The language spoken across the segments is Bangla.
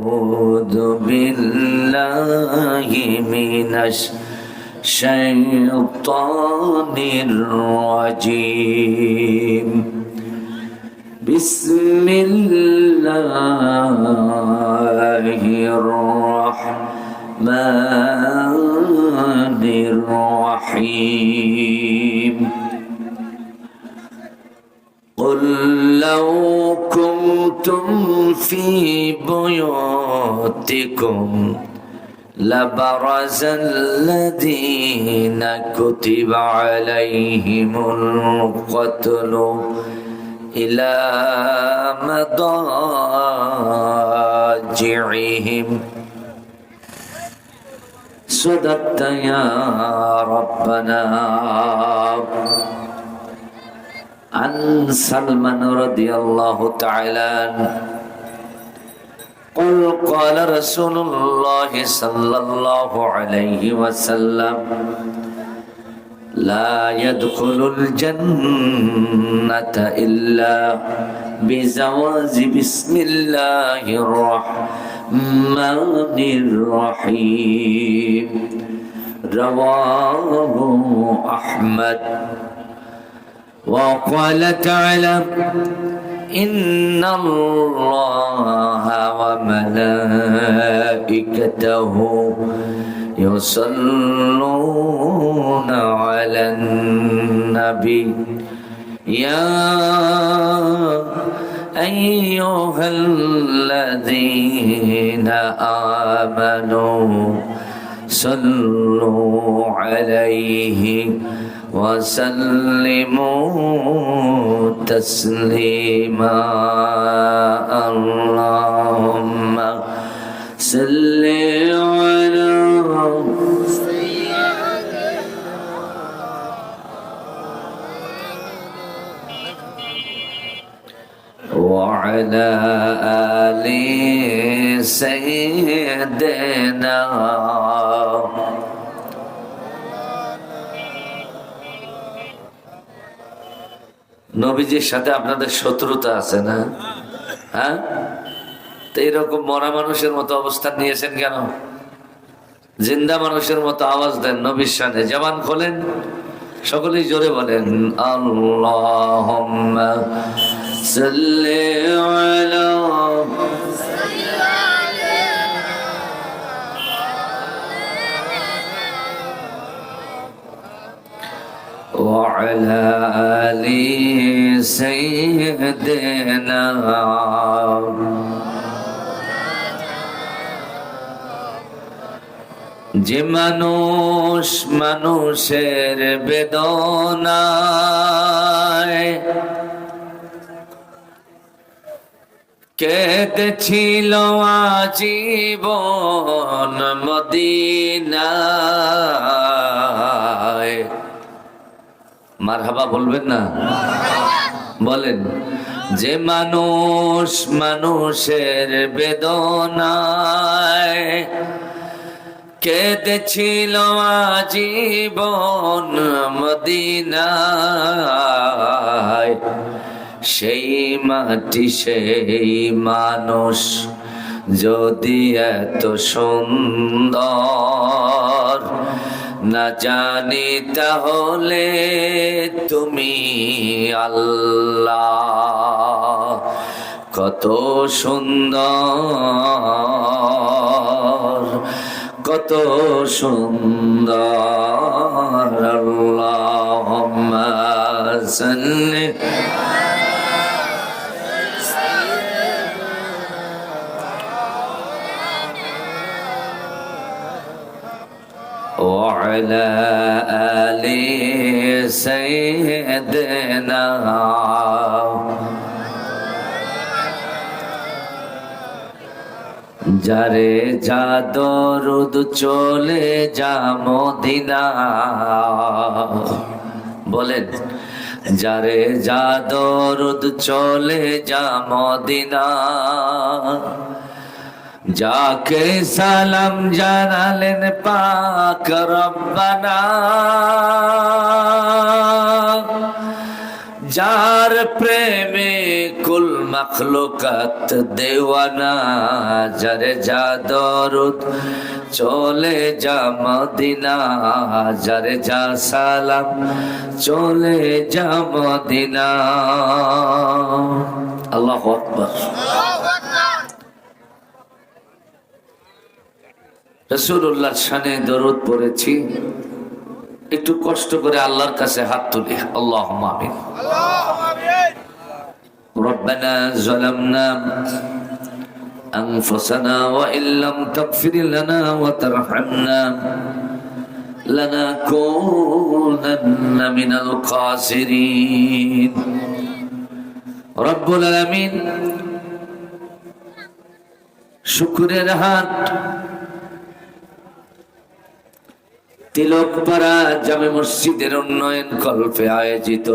أعوذ بالله من الشيطان الرجيم. بسم الله الرحمن الرحيم. قل لو كنتم في بيوتكم لبرز الذين كتب عليهم القتل إلى مضاجعهم. صدقت يا ربنا. عن سلمان رضي الله تعالى عنه قال رسول الله صلى الله عليه وسلم: لا يدخل الجنة إلا بزواج بسم الله الرحمن الرحيم. رواه أحمد. وقال تعالى: إن الله وملائكته يصلون على النبي يا أيها الذين آمنوا صلوا عليه وسلموا تسليما. اللهم صل على وعلى آل سيدنا. নবীজির সাথে আপনাদের শত্রুতা আছে না? হ্যাঁ, তো এরকম মরা মানুষের মতো অবস্থান নিয়েছেন কেন? জিন্দা মানুষের মতো আওয়াজ দেন নবীর শানে, জবান খোলেন, সকলেই জোরে বলেন আল্লাহুম্মা সাল্লি আলা وعلى آل سيدنا. যে মানুষ মানুষের বেদনায় কেঁদেছিল আজীবন মদিনায়, মারহাবা বলবেন না? বলেন, যে মানুষ মানুষের বেদনায় কেঁদেছিল আজীবন মদিনায়, সেই মাটি সেই মানুষ যদি এত সুন্দর না জানি তাহলে তুমি আল্লাহ কত সুন্দর, কত সুন্দর। আল্লাহুম্মা সাল্লি وعلى آل سيدنا. যারে যা দরুদ চলে যা মদিনা, বলেন, যারে যা দরুদ চলে যা মদিনা, যাকে সালাম জানালেন পাক রব্বানা, যার প্রেমে কুল মখলুকাত দেওয়ানা, যারে যা দরুদ চলে যা মদিনা, যারে যা সালাম চলে যা মদিনা। আল্লাহু আকবার। রাসূলুল্লাহর শানে দরুদ পড়েছি, একটু কষ্ট করে আল্লাহর কাছে হাত তুলি। আল্লাহুম্মা আমিন। রব্বানা যালামনা আনফুসানা ওয়া ইল্লাম তাগফির লানা ওয়া তারহামনা লানাকুনান্না মিনাল খাসিরিন। রব্বুল আলামিন শুকরের হাট তিলকপাড়া জামে মসজিদের উন্নয়ন কল্পে আয়োজিত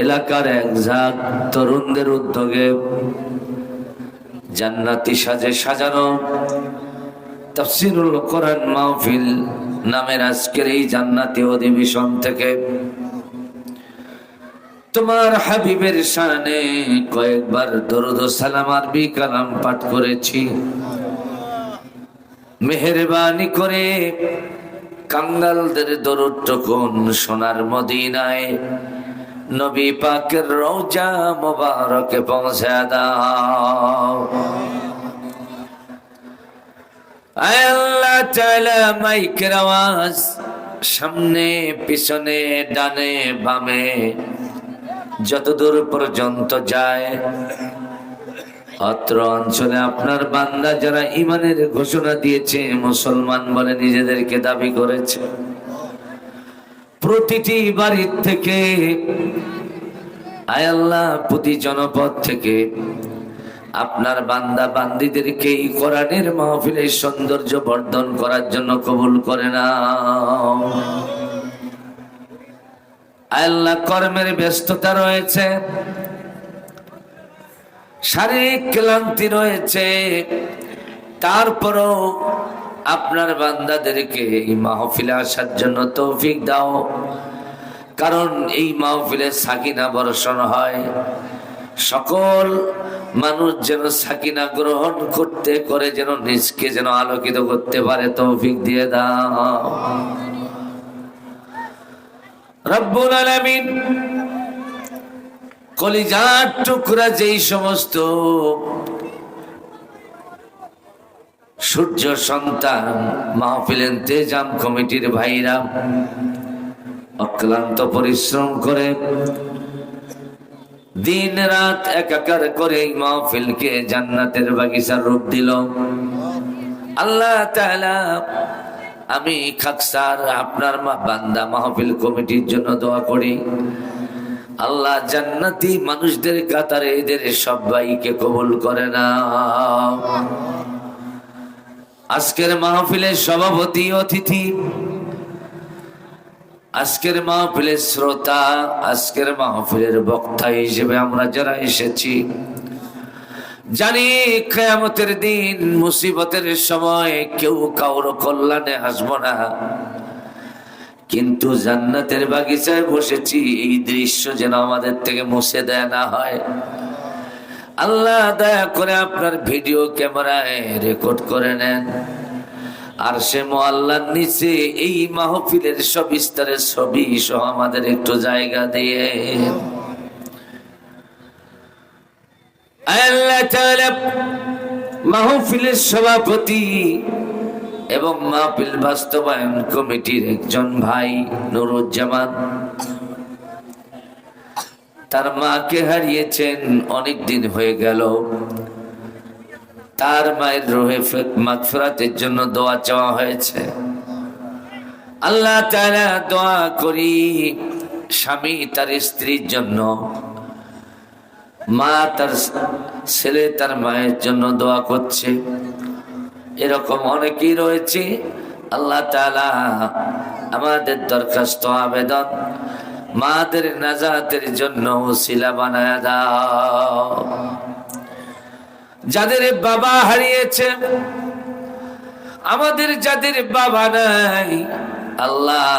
এলাকার এক ঝাঁক তরুণদের উদ্যোগে জান্নাতি সাজে সাজানো তাফসীরুল কোরআন মাহফিল নামের আজকের এই জান্নাতি অধিবেশন থেকে তোমার হাবিবের শানে কয়েকবার দরুদ ও সালাম আরবি কালাম পাঠ করেছি। মেহেরবানি করে কাঙ্গালদের দরুদ টুকুন সোনার মদিনায় নবী পাকের রওজা মুবারকে পৌঁছে দাও। আয় আল্লাহ তাআলা মাইকের আওয়াজ সামনে পিছনে ডানে বামে যতদূর পর্যন্ত যায়, অত্র অঞ্চলে আপনার বান্দা যারা ঈমানের ঘোষণা দিয়েছে, মুসলমান বলে নিজেদেরকে দাবি করেছে, প্রতিটি বাড়ির থেকে আয় আল্লাহ প্রতি জনপদ থেকে আপনার বান্দা বান্দীদেরকে এই কোরআনের মাহফিলের সৌন্দর্য বর্ধন করার জন্য কবুল করে নাও। আয় আল্লাহ কর্মের ব্যস্ততা রয়েছে, শারীরিক ক্লান্তি রয়েছে, তারপরও আপনার বান্দাদেরকে এই মাহফিলে আসার জন্য তৌফিক দাও। কারণ এই মাহফিলে সাকিনা বর্ষণ হয়, সকল মানুষ যেন সাকিনা গ্রহণ করতে করে যেন নিজকে যেন আলোকিত করতে পারে, তৌফিক দিয়ে দাও রব্বুল আলামিন। কলিজার টুকরা যেই সমস্ত সূর্য সন্তান মাহফিল ইন্তেজাম কমিটির ভাইরা অক্লান্ত পরিশ্রম করে দিন রাত একাকার করে এই মাহফিলকে জান্নাতের বাগিচার রূপ দিল, আল্লাহ তাআলা আমি খাকসার আপনার বান্দা মাহফিল কমিটির জন্য দোয়া করি। আল্লাহ জান্নাতি মানুষদের কাতারে এদের সবাইকে কবুল করে না। আজকের মাহফিলের সভাপতি অতিথি, আজকের মাহফিলের শ্রোতা, আজকের মাহফিলের বক্তা হিসেবে আমরা যারা এসেছি, জানি কিয়ামতের দিন মুসিবতের সময় কেউ কারো কল্যাণে আসবো না, কিন্তু জান্নাতের বাগিচায় বসেছি এই দৃশ্য যেন আমাদের থেকে মুছে দেয়া না হয়। আল্লাহ দয়া করে আপনার ভিডিও ক্যামেরায় রেকর্ড করে নেন, আর সে মুআল্লার নিচে এই মাহফিলের সব বিস্তারের ছবি সহ আমাদের একটু জায়গা দিয়ে আল্লাহ তাআলা মাহফিলের সভাপতি এবং মাহফিল বাস্তবায়ন কমিটির একজন ভাই নুরুজ্জামান, তার মাকে হারিয়েছেন, অনেক দিন হয়ে গেল। তার মায়ের রূহে মাগফিরাতের জন্য দোয়া চাওয়া হয়েছে। আল্লাহ তাআলা দোয়া করি স্বামী তার স্ত্রীর জন্য, মা তার ছেলে তার মায়ের জন্য দোয়া করছে। এরকম অনেকেই রয়েছে। আল্লাহ তাআলা আমাদের দরখাস্ত আবেদন মাদের নাজাতের জন্য ওসিলা বানায়া দাও। যাদের বাবা হারিয়েছে, আমাদের যাদের বাবা নাই, আল্লাহ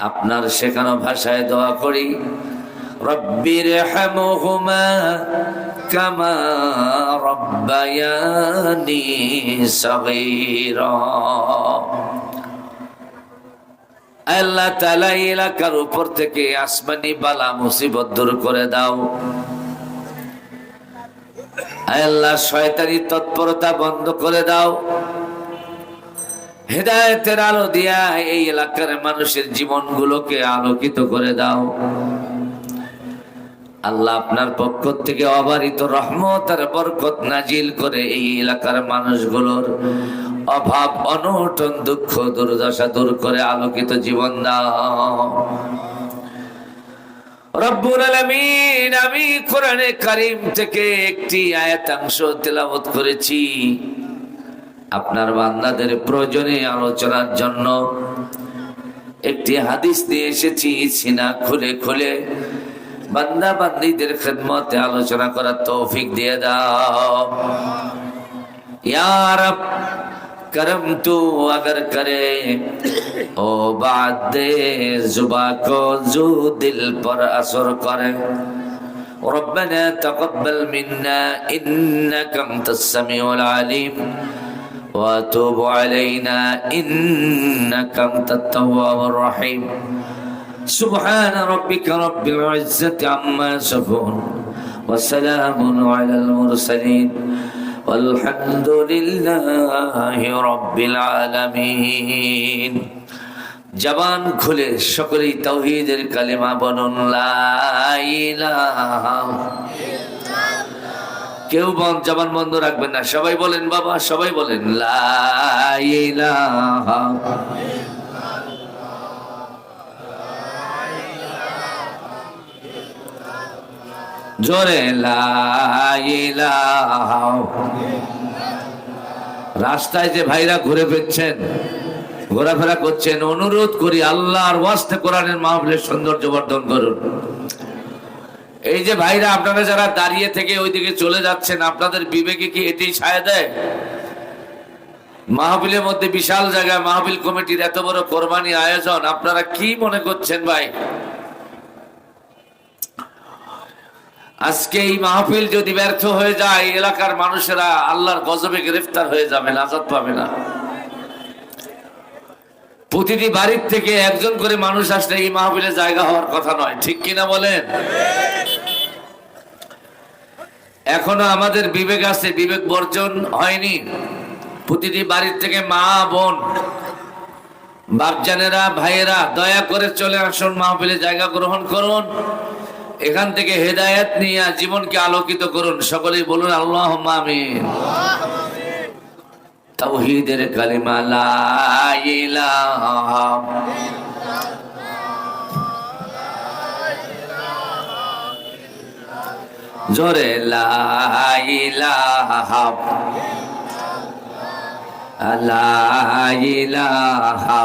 আপনার শেখানো ভাষায় দোয়া করি, রব্বিরহামহুমা কামা রব্বায়ানি সগীরা। আল্লাহ তাআলা এলাকার উপর থেকে আসমানি বালা মুসিবত দূর করে দাও। আল্লাহ শয়তানি তৎপরতা বন্ধ করে দাও। হেদায়েতের আলো দিয়া এই এলাকার মানুষের জীবনগুলোকে আলোকিত করে দাও। আল্লাহ আপনার পক্ষ থেকে অবারিত রহমত আর বরকত নাজিল করে এই এলাকার মানুষগুলোর অভাব অনটন দুঃখ দুর্দশা দূর করে আলোকিত জীবন দাও রব্বুল আলামিন। আমি কোরআনে কারীম থেকে একটি আয়াতাংশ তেলাওয়াত করেছি আপনার বান্দাদের প্রয়োজনে আলোচনার জন্য। একটি হাদিস নিয়ে এসেছি, সিনা খুলে খুলে বান্দা বান্দীদের খিদমতে আলোচনা করার তৌফিক দিয়ে দাও ইয়া রব। करम तू अगर करे ओ बात दे जुबा को जो दिल पर असर करे। रब्बना तक़ब्बल मिन्ना इन्नका अंतस समीउल अलीम व तूब अलैना इन्नका अंतत तव्वाबुर रहीम। सुब्हान रब्बिका रब्बिल इज्जति अम्मा यसिफून व सलामुन अलल मुरसलीन আলহামদুলিল্লাহি রাব্বিল আলামিন। জবান খুলে সকলেই তাওহীদের কালিমা বলুন, লা ইলাহা ইল্লাল্লাহ। কেউ জবান বন্ধ রাখবেন না, সবাই বলেন বাবা, সবাই বলেন লা ইলাহা জোরে লা ইলাহা। রাস্তায় যে ভাইরা ঘুরে ফিরছেন, ঘোরাফেরা করছেন, অনুরোধ করি আল্লাহর ওয়াস্তে কোরআনের মাহফিলের সৌন্দর্য বর্ধন করুন। এই যে ভাইরা আপনারা যারা দাঁড়িয়ে থেকে ওইদিকে চলে যাচ্ছেন, আপনাদের বিবেকে কি এটি ছায়া দেয়? মাহফিলের মধ্যে বিশাল জায়গায় মাহফিল কমিটির এত বড় কোরবানি আয়োজন, আপনারা কি মনে করছেন ভাই? আজকে এই মাহফিল যদি ব্যর্থ হয়ে যায়, এলাকার মানুষেরা আল্লাহর গজবে গ্রেফতার হয়ে যাবে, নাজাত পাবে না। প্রতিটি বাড়ির থেকে একজন করে মানুষ আসলে এই মাহফিলে জায়গা হওয়ার কথা নয়, ঠিক কিনা বলেন? এখনো আমাদের বিবেক আছে, বিবেক বর্জন হয়নি। প্রতিটি বাড়ির থেকে মা বোন বাপজানেরা ভাইয়েরা দয়া করে চলে আসুন, মাহফিলে জায়গা গ্রহণ করুন। এখান থেকে হেদায়েত নিয়ে জীবনকে আলোকিত করুন। সকলেই বলুন আল্লাহুম্মা আমিন। তাওহীদের কালিমা লা ইলাহা জোরে লা ইলাহা লা ইলাহা